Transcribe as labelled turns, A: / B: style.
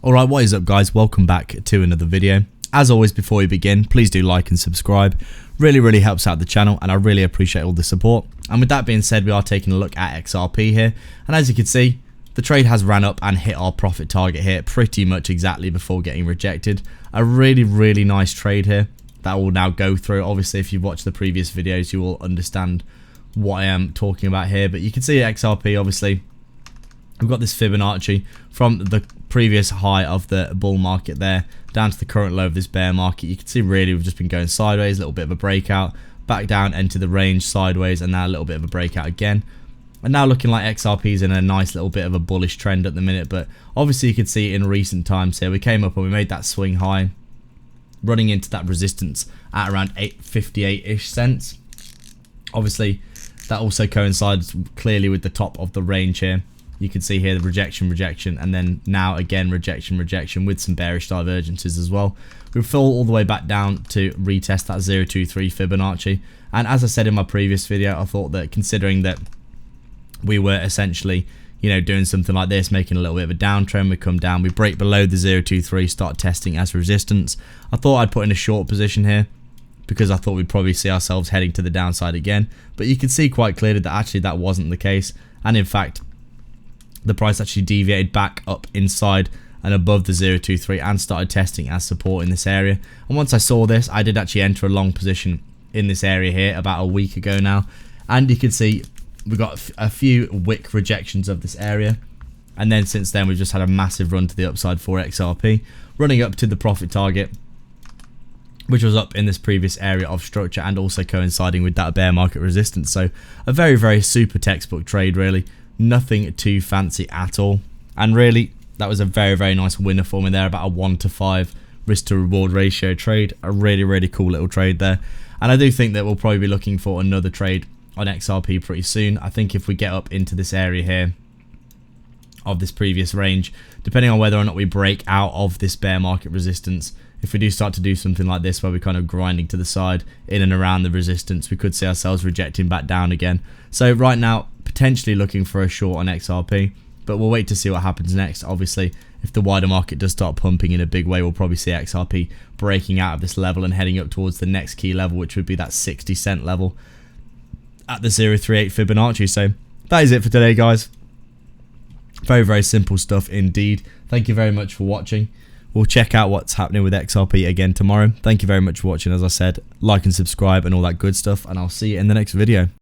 A: Alright, what is up guys, welcome back to another video. As always, before we begin, please do like and subscribe. Really helps out the channel and I really appreciate all the support. And with that being said, we are taking a look at XRP here, and as you can see, the trade has ran up and hit our profit target here pretty much exactly before getting rejected. A really nice trade here that will now go through. Obviously, if you've watched the previous videos, you will understand what I am talking about here. But you can see XRP, obviously, we've got this Fibonacci from the previous high of the bull market there down to the current low of this bear market. You can see really we've just been going sideways, a little bit of a breakout, back down into the range sideways, and now a little bit of a breakout again. And now looking like XRP's in a nice little bit of a bullish trend at the minute. But obviously you can see in recent times here, we came up and we made that swing high, running into that resistance at around 858-ish cents. Obviously that also coincides clearly with the top of the range here. You can see here the rejection, and then now again rejection with some bearish divergences as well. We fall all the way back down to retest that 023 Fibonacci. And as I said in my previous video, I thought that considering that we were essentially, doing something like this, making a little bit of a downtrend, we come down, we break below the 023, start testing as resistance. I thought I'd put in a short position here because I thought we'd probably see ourselves heading to the downside again. But you can see quite clearly that actually that wasn't the case. And in fact, the price actually deviated back up inside and above the 023 and started testing as support in this area. And once I saw this, I did actually enter a long position in this area here about a week ago now. And you can see we got a few wick rejections of this area. And then since then, we've just had a massive run to the upside for XRP, running up to the profit target, which was up in this previous area of structure and also coinciding with that bear market resistance. So a very super textbook trade, really. Nothing too fancy at all, and really that was a very nice winner for me there, about a 1-to-5 risk to reward ratio trade. A really cool little trade there, and I do think that we'll probably be looking for another trade on XRP pretty soon. I think if we get up into this area here of this previous range, depending on whether or not we break out of this bear market resistance, if we do start to do something like this where we're kind of grinding to the side in and around the resistance, we could see ourselves rejecting back down again. So right now, potentially looking for a short on XRP, but we'll wait to see what happens next. Obviously, if the wider market does start pumping in a big way, we'll probably see XRP breaking out of this level and heading up towards the next key level, which would be that 60-cent level at the 038 Fibonacci. So that is it for today, guys. Very simple stuff indeed. Thank you very much for watching. We'll check out what's happening with XRP again tomorrow. Thank you very much for watching. As I said, like and subscribe and all that good stuff, and I'll see you in the next video.